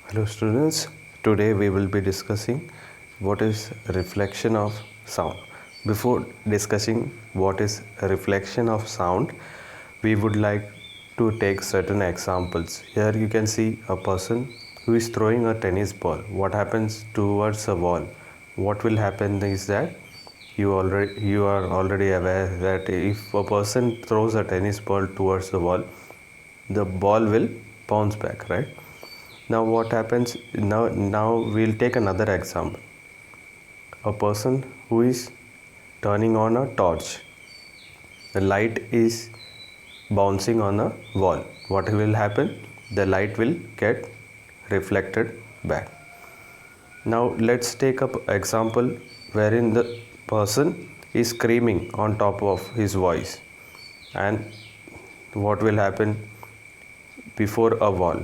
Hello students, today we will be discussing what is reflection of sound. Before discussing what is reflection of sound, we would like to take certain examples. Here you can see a person who is throwing a tennis ball. What happens towards a wall? What will happen is that you are already aware that if a person throws a tennis ball towards the wall, the ball will bounce back, right? Now what happens now we'll take another example. A person who is turning on a torch. The light is bouncing on a wall. What will happen? The light will get reflected back. Now let's take up example wherein the person is screaming on top of his voice, and what will happen before a wall?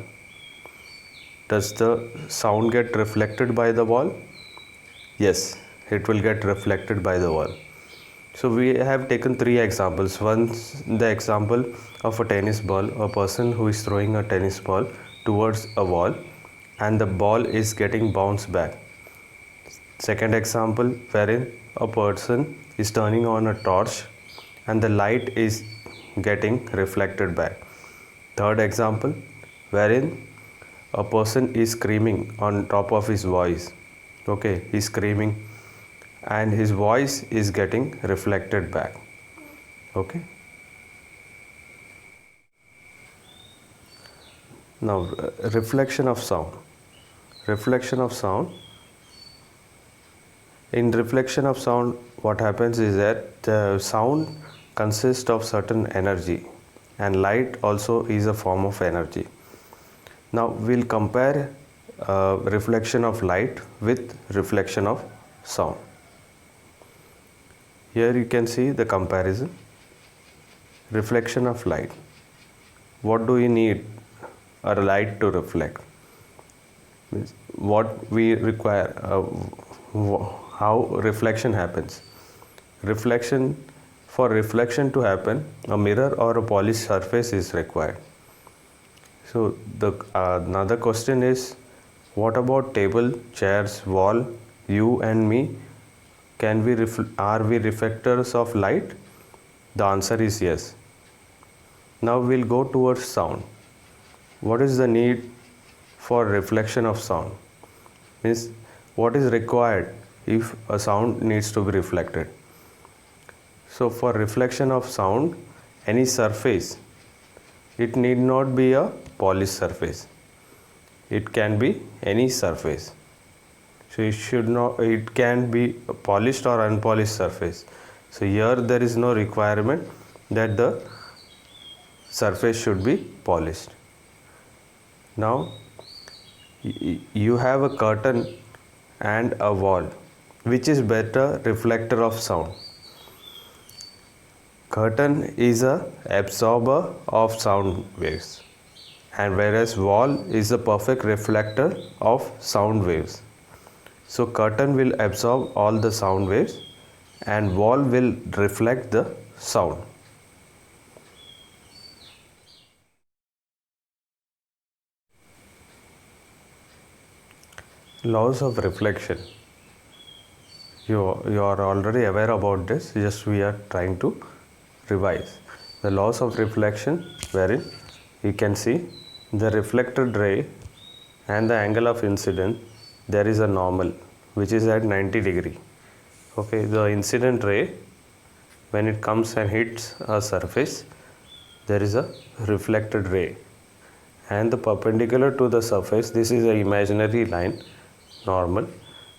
Does the sound get reflected by the wall? Yes, it will get reflected by the wall. So we have taken three examples. One, the example of a tennis ball, a person who is throwing a tennis ball towards a wall and the ball is getting bounced back. Second example, wherein a person is turning on a torch and the light is getting reflected back. Third example, wherein a person is screaming on top of his voice. Okay, he's screaming and his voice is getting reflected back. Okay. Now, reflection of sound. Reflection of sound. In reflection of sound, what happens is that the sound consists of certain energy, and light also is a form of energy. Now we'll compare reflection of light with reflection of sound. Here you can see the comparison. Reflection of light. What do we need a light to reflect? What we require, how reflection happens. For reflection to happen, a mirror or a polished surface is required. So the another question is, what about table, chairs, wall, you and me? Are we reflectors of light? The answer is yes. Now we'll go towards sound. What is the need for reflection of sound? Means what is required if a sound needs to be reflected? So for reflection of sound, any surface, it need not be a polished surface. It can be any surface. So it can be a polished or unpolished surface. So here there is no requirement that the surface should be polished. Now you have a curtain and a wall. Which is better reflector of sound? Curtain is a absorber of sound waves, and whereas wall is a perfect reflector of sound waves. So curtain will absorb all the sound waves and wall will reflect the sound. Laws of reflection. You are already aware about this, just we are trying to revise. The laws of reflection, wherein you can see the reflected ray and the angle of incidence, there is a normal which is at 90 degree. Okay, the incident ray, when it comes and hits a surface, there is a reflected ray, and the perpendicular to the surface, this is an imaginary line, normal.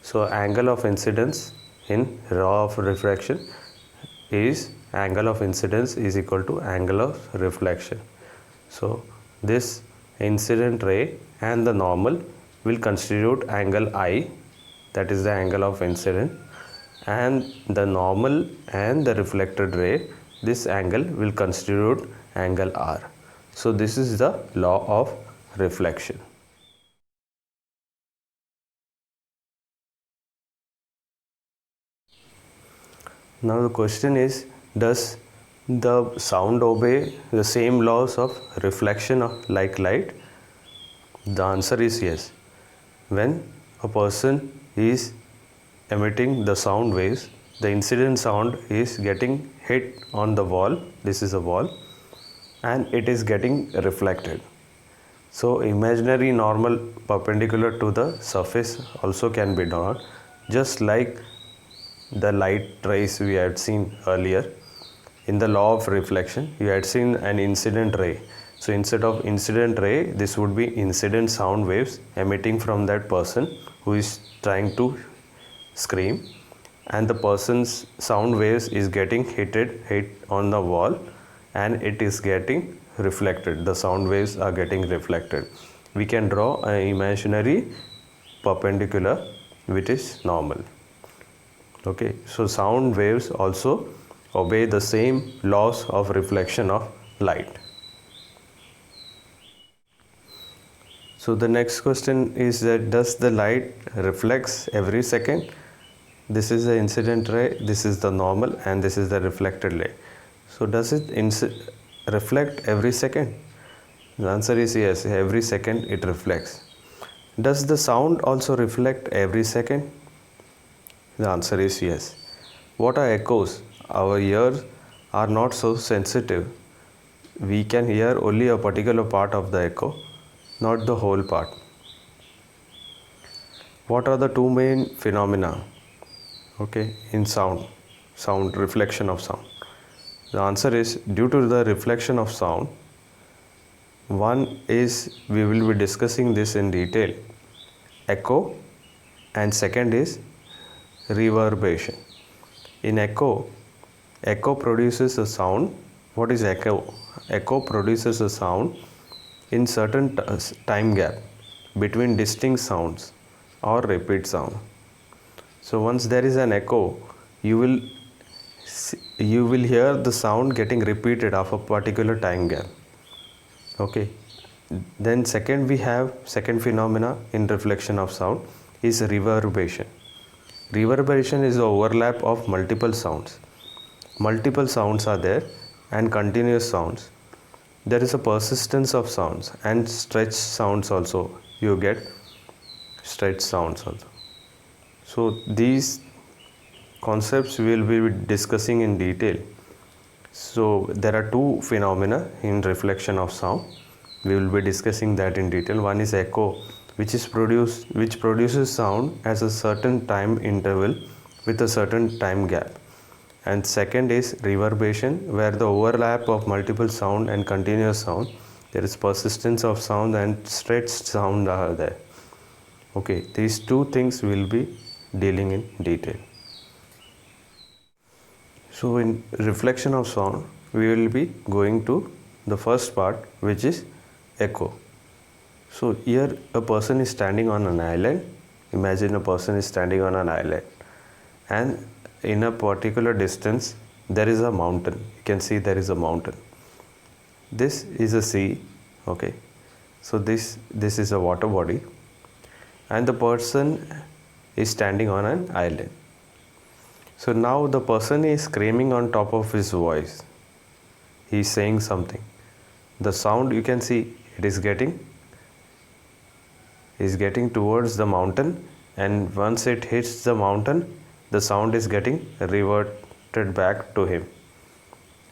So angle of incidence in law of refraction is angle of incidence is equal to angle of reflection. So this incident ray and the normal will constitute angle I, that is the angle of incidence, and the normal and the reflected ray, this angle will constitute angle R. So this is the law of reflection. Now the question is, does the sound obey the same laws of reflection like light? The answer is yes. when a person is emitting the sound waves, the incident sound is getting hit on the wall, this is a wall, and it is getting reflected. So imaginary normal perpendicular to the surface also can be drawn, just like the light rays we had seen earlier. In the law of reflection, you had seen an incident ray. So instead of incident ray, this would be incident sound waves emitting from that person who is trying to scream, and the person's sound waves is getting hit on the wall, and it is getting reflected. The sound waves are getting reflected. We can draw an imaginary perpendicular which is normal. Okay, so sound waves also obey the same laws of reflection of light. So the next question is that does the light reflects every second? This is the incident ray, this is the normal, and this is the reflected ray. So does it reflect every second? The answer is yes, every second it reflects. Does the sound also reflect every second? The answer is yes. What are echoes? Our ears are not so sensitive. We can hear only a particular part of the echo, not the whole part. What are the two main phenomena, okay, in sound reflection of sound? The answer is due to the reflection of sound. One is, we will be discussing this in detail, echo, and second is reverberation. In echo produces a sound. What is echo? Echo produces a sound in certain time gap between distinct sounds or repeat sound. So once there is an echo, you will hear the sound getting repeated of a particular time gap. Okay. Then we have second phenomena in reflection of sound is reverberation. Reverberation is the overlap of multiple sounds. Multiple sounds are there and continuous sounds. There is a persistence of sounds and stretched sounds also. You get stretched sounds also. So these concepts we will be discussing in detail. So there are two phenomena in reflection of sound. We will be discussing that in detail. One is echo, which produces sound as a certain time interval with a certain time gap. And second is reverberation, where the overlap of multiple sound and continuous sound, there is persistence of sound and stretched sound are there. Okay, these two things we will be dealing in detail. So in reflection of sound, we will be going to the first part, which is echo. So here a person is standing on an island. Imagine a person is standing on an island, and in a particular distance there is a mountain. You can see there is a mountain. This is a sea. Okay, so this is a water body, and the person is standing on an island. So now the person is screaming on top of his voice. He is saying something. The sound, you can see it is getting towards the mountain, and once it hits the mountain, the sound is getting reverted back to him.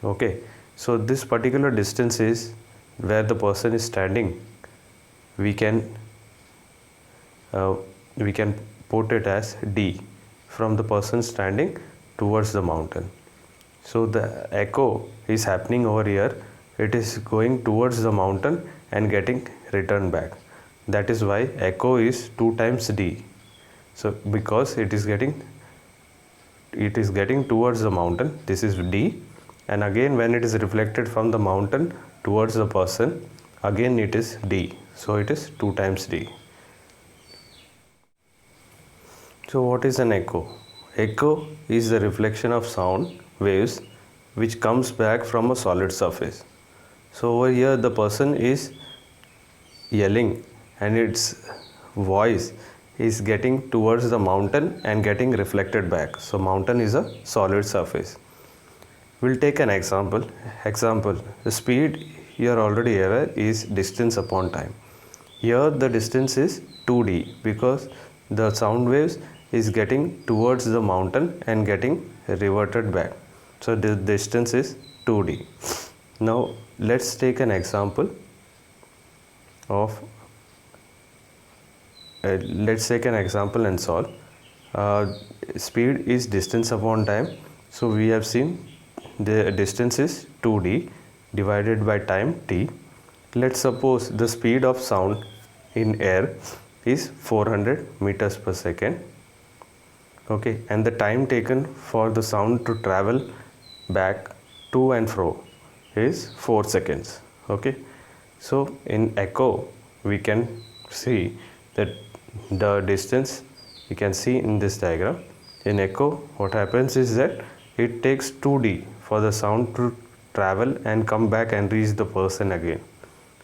Okay, so this particular distance is where the person is standing. We can put it as D, from the person standing towards the mountain. So the echo is happening over here. It is going towards the mountain and getting returned back. That is why echo is 2 times D. So because it is getting towards the mountain, this is D, and again when it is reflected from the mountain towards the person, again it is D. So it is 2 times D. So what is an echo? Echo is the reflection of sound waves which comes back from a solid surface. So over here the person is yelling, and its voice is getting towards the mountain and getting reflected back. So mountain is a solid surface. We'll take an example. The speed, you are already aware, is distance upon time. Here the distance is 2d because the sound waves is getting towards the mountain and getting reverted back. So the distance is 2d. Now let's take an example of let's take an example and solve. Speed is distance upon time. So we have seen the distance is 2d divided by time t. Let's suppose the speed of sound in air is 400 meters per second. Okay, and the time taken for the sound to travel back to and fro is 4 seconds. Okay, so in echo we can see that the distance you can see in this diagram. In echo, what happens is that it takes 2d for the sound to travel and come back and reach the person again.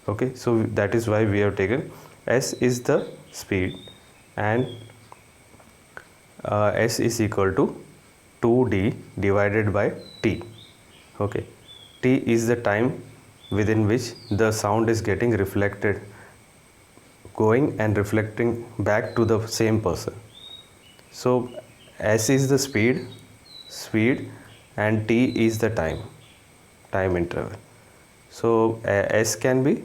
Okay, so that is why we have taken s is the speed and s is equal to 2d divided by t. Okay, t is the time within which the sound is getting reflected, going and reflecting back to the same person. So s is the speed and t is the time interval. So s can be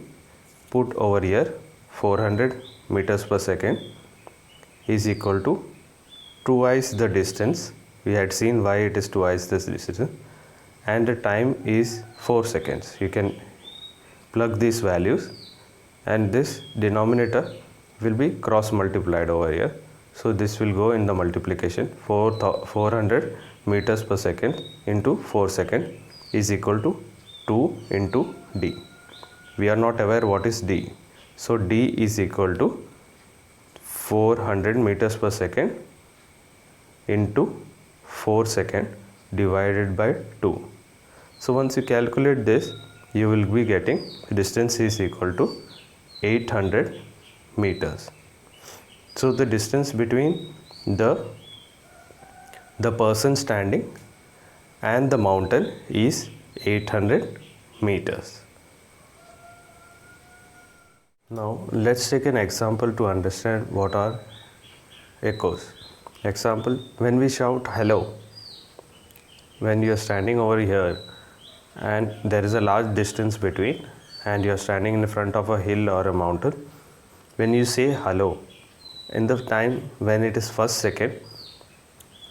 put over here, 400 meters per second is equal to twice the distance. We had seen why it is twice this distance, and the time is 4 seconds. You can plug these values and this denominator will be cross multiplied over here. So this will go in the multiplication. 400 meters per second into 4 second is equal to 2 into d. We are not aware what is d. So d is equal to 400 meters per second into 4 second divided by 2. So once you calculate this, you will be getting distance is equal to 800 meters. So the distance between the person standing and the mountain is 800 meters. Now let's take an example to understand what are echoes. Example, when we shout hello, when you are standing over here and there is a large distance between and you are standing in front of a hill or a mountain, when you say hello, in the time when it is first second,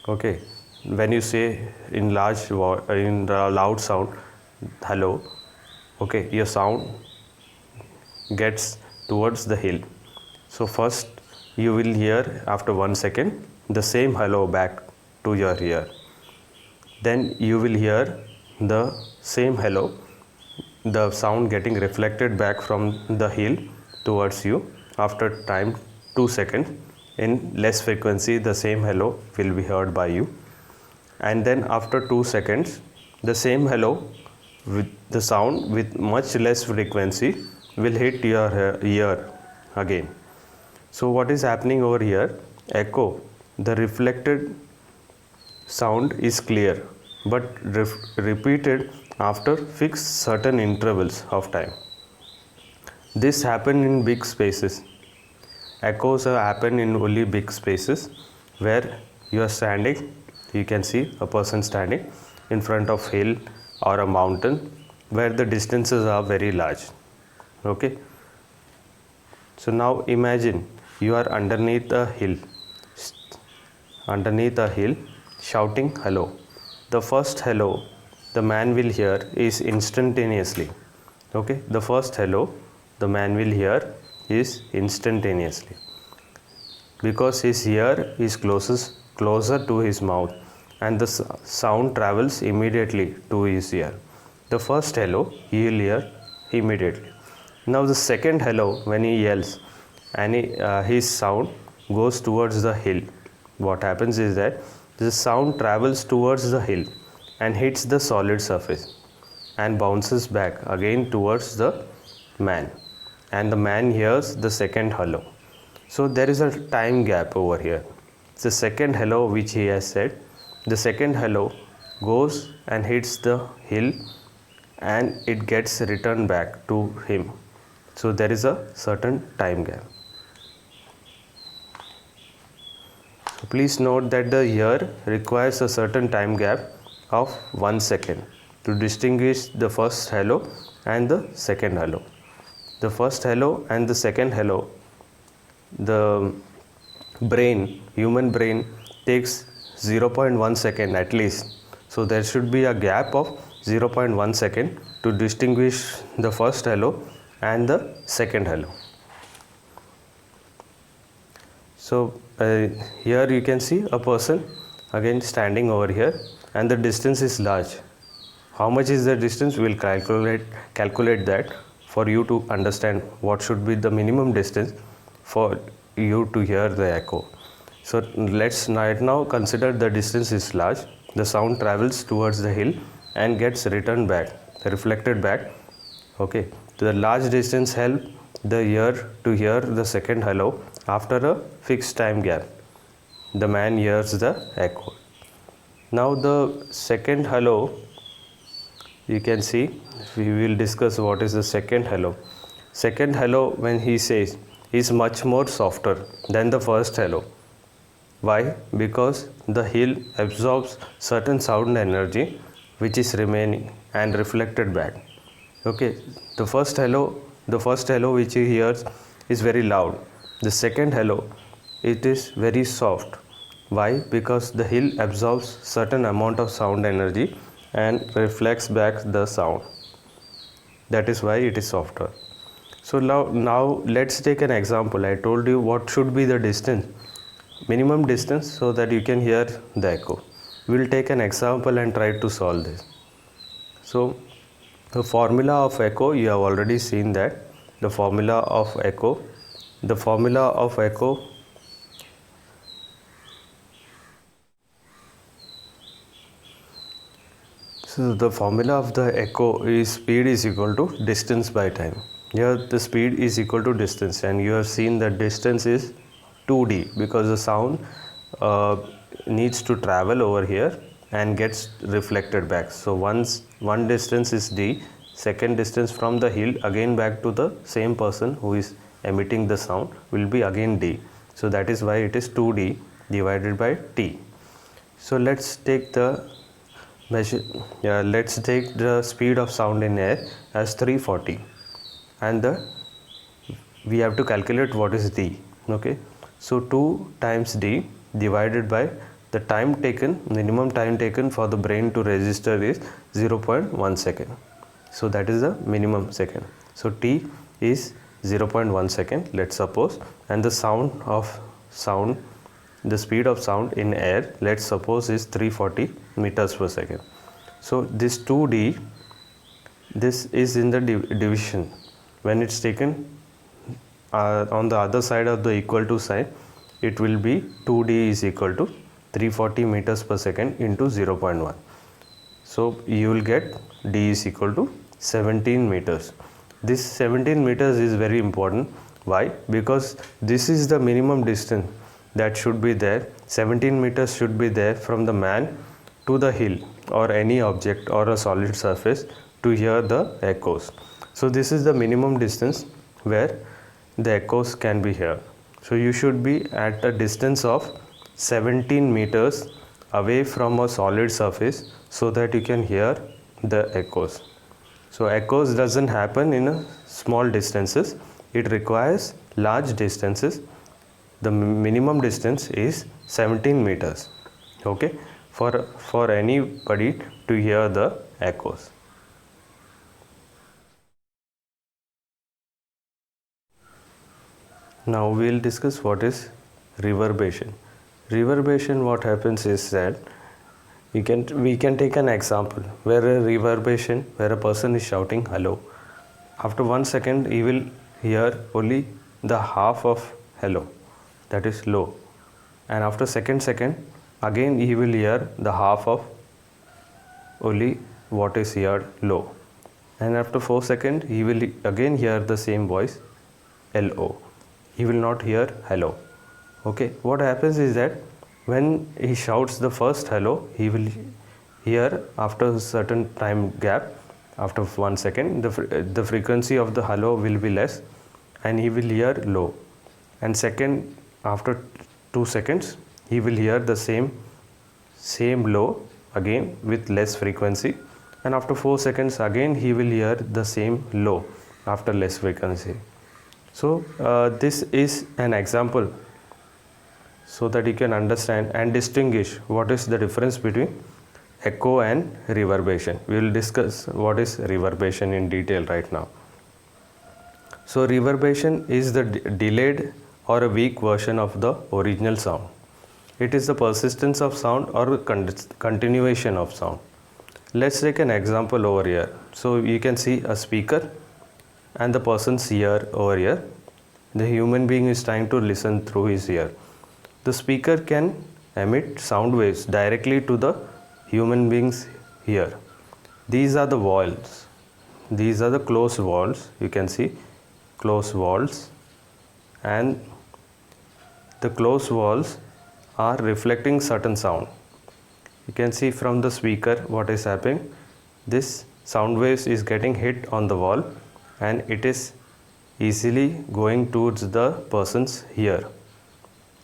okay, when you say in loud sound hello, okay, your sound gets towards the hill. So first you will hear after 1 second the same hello back to your ear. Then you will hear the same hello, the sound getting reflected back from the hill towards you. After time 2 seconds, in less frequency, the same hello will be heard by you. And then after 2 seconds, the same hello with the sound with much less frequency will hit your ear again. So what is happening over here? Echo, the reflected sound is clear but repeated after fixed certain intervals of time. This happen in big spaces. Echoes happen in only big spaces where you are standing. You can see a person standing in front of hill or a mountain where the distances are very large. Okay. So now imagine you are underneath a hill shouting hello. The first hello the man will hear is instantaneously. Okay, the first hello the man will hear is instantaneously because his ear is closer to his mouth and the sound travels immediately to his ear. The first hello he will hear immediately. Now the second hello, when he yells and his sound goes towards the hill, what happens is that the sound travels towards the hill and hits the solid surface and bounces back again towards the man, and the man hears the second hello. So there is a time gap over here. The second hello which he has said, the second hello goes and hits the hill and it gets returned back to him So there is a certain time gap. So please note that the ear requires a certain time gap of 1 second to distinguish the first hello and the second hello. The first hello and the second hello, the human brain takes 0.1 second at least. So there should be a gap of 0.1 second to distinguish the first hello and the second hello. So here you can see a person again standing over here, and the distance is large. How much is the distance? We will calculate that for you to understand what should be the minimum distance for you to hear the echo. So let's right now consider the distance is large. The sound travels towards the hill and gets returned back, reflected back. Okay, the large distance help the ear to hear the second hello after a fixed time gap. The man hears the echo. Now the second hello, you can see, we will discuss what is the second hello. Second hello, when he says, is much more softer than the first hello. Why? Because the hill absorbs certain sound energy which is remaining and reflected back. Okay, the first hello which he hears is very loud. The second hello, it is very soft. Why? Because the hill absorbs certain amount of sound energy and reflects back the sound. That is why it is softer. So now let's take an example. I told you what should be the distance, minimum distance, so that you can hear the echo. We will take an example and try to solve this. So the formula of echo, you have already seen that. The formula of echo, so the formula of the echo is speed is equal to distance by time. Here the speed is equal to distance, and you have seen that distance is 2d because the sound needs to travel over here and gets reflected back. So one distance is d, second distance from the hill again back to the same person who is emitting the sound will be again d. So that is why it is 2d divided by t. So let's take the let's take the speed of sound in air as 340, and we have to calculate what is d. Okay, so 2 times d divided by the time taken, minimum time taken for the brain to register is 0.1 second. So that is the minimum second. So t is 0.1 second, let's suppose, and the speed of sound in air, let's suppose, is 340 meters per second. So this 2d, this is in the division. When it's taken on the other side of the equal to sign, it will be 2d is equal to 340 meters per second into 0.1. So you will get d is equal to 17 meters. This 17 meters is very important. Why? Because this is the minimum distance that should be there. 17 meters should be there from the man to the hill or any object or a solid surface to hear the echoes. So this is the minimum distance where the echoes can be heard. So you should be at a distance of 17 meters away from a solid surface so that you can hear the echoes. So echoes doesn't happen in a small distances, it requires large distances. The minimum distance is 17 meters, okay, for anybody to hear the echoes. Now we will discuss what is reverberation. Reverberation, what happens is that we can take an example where a person is shouting hello. After 1 second he will hear only the half of hello, that is low, and after second again he will hear the half of only what is heard low, and after 4 seconds he will again hear the same voice lo. He will not hear hello. Okay, what happens is that when he shouts the first hello, he will hear after a certain time gap After 1 second, the frequency of the hello will be less and he will hear low. And second, after 2 seconds, he will hear the same low again with less frequency. And after 4 seconds, again he will hear the same low after less frequency. So this is an example so that you can understand and distinguish what is the difference between echo and reverberation. We will discuss what is reverberation in detail right now. So reverberation is the delayed or a weak version of the original sound. It is the persistence of sound or continuation of sound. Let's take an example over here. So you can see a speaker and the person's ear over here. The human being is trying to listen through his ear. The speaker can emit sound waves directly to the human being's ear. These are the valves. These are the closed valves. You can see closed valves, and the closed valves are reflecting certain sound. You can see from the speaker what is happening. This sound waves is getting hit on the wall and it is easily going towards the person's ear.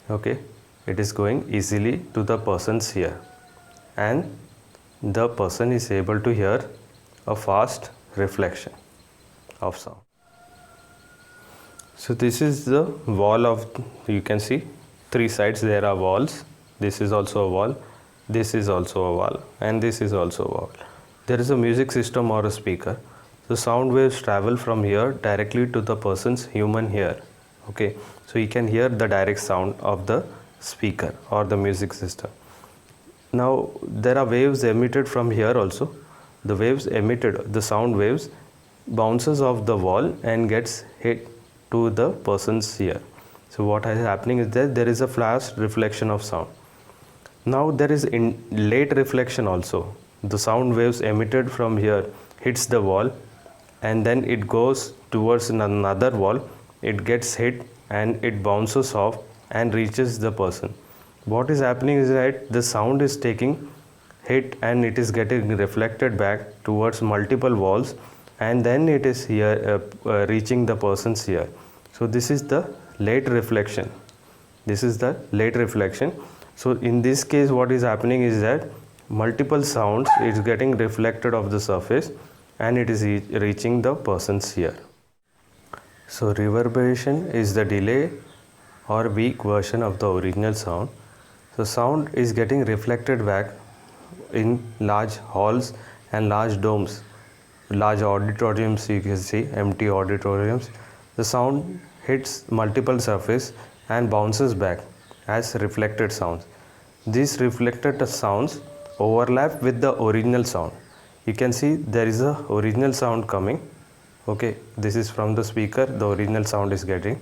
Okay, it is going easily to the person's ear and the person is able to hear a fast reflection of sound. So this is the wall of, you can see 3 sides there are walls. This is also a wall, this is also a wall, and this is also a wall. There is a music system or a speaker. The sound waves travel from here directly to the person's human ear. Okay, so you can hear the direct sound of the speaker or the music system. Now there are waves emitted from here also. The waves emitted, the sound waves bounces off the wall and gets hit to the person's ear. So what is happening is that there is a flash reflection of sound. Now there is late reflection also. The sound waves emitted from here hits the wall and then it goes towards another wall. It gets hit and it bounces off and reaches the person. What is happening is that the sound is taking hit and it is getting reflected back towards multiple walls and then it is here reaching the person's ear. So this is the late reflection. This is the late reflection. So in this case what is happening is that multiple sounds is getting reflected off the surface and it is reaching the person's ear. So reverberation is the delay or weak version of the original sound. So sound is getting reflected back in large halls and large domes, large auditoriums. You can see empty auditoriums. The sound hits multiple surface and bounces back as reflected sounds. These reflected sounds overlap with the original sound. You can see there is a original sound coming. Okay, this is from the speaker, the original sound is getting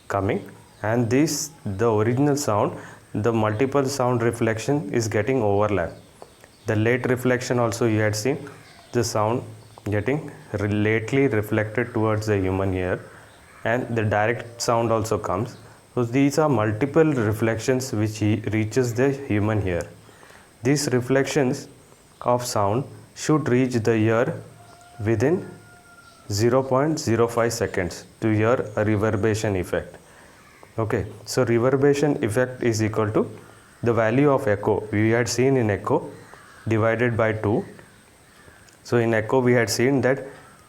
coming, and this the original sound, the multiple sound reflection is getting overlap. The late reflection also you had seen the sound getting lately reflected towards the human ear, and the direct sound also comes. So these are multiple reflections which reaches the human ear. These reflections of sound should reach the ear within 0.05 seconds to hear a reverberation effect. Okay, so reverberation effect is equal to the value of echo. We had seen in echo divided by 2. So in echo we had seen that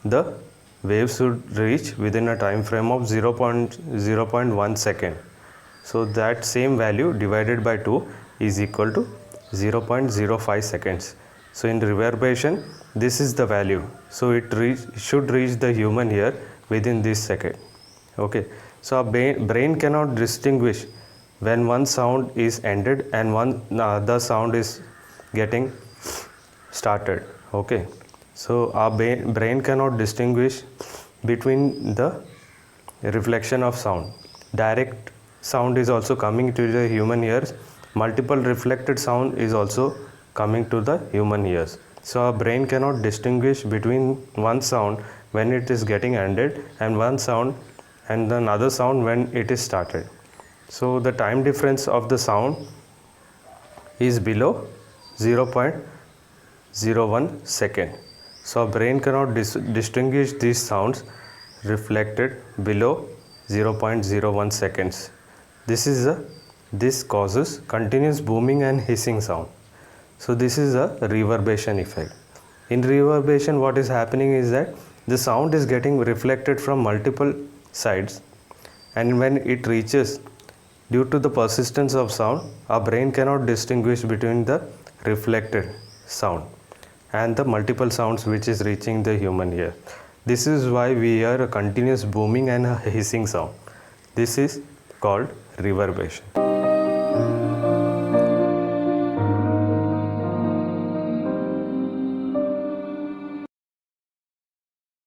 the waves should reach within a time frame of 0.1 second. So that same value divided by 2 is equal to 0.05 seconds. So in reverberation this is the value. So it should reach the human ear within this second. Okay. So our brain cannot distinguish when one sound is ended and one other sound is getting started. Okay. So our brain cannot distinguish between the reflection of sound. Direct sound is also coming to the human ears. Multiple reflected sound is also coming to the human ears. So our brain cannot distinguish between one sound when it is getting ended and one sound and another sound when it is started. So the time difference of the sound is below 0.01 second. So our brain cannot distinguish these sounds reflected below 0.01 seconds. This causes continuous booming and hissing sound. So this is a reverberation effect. In reverberation, what is happening is that the sound is getting reflected from multiple sides, and when it reaches, due to the persistence of sound, our brain cannot distinguish between the reflected sound and the multiple sounds which is reaching the human ear. This is why we hear a continuous booming and a hissing sound. This is called reverberation.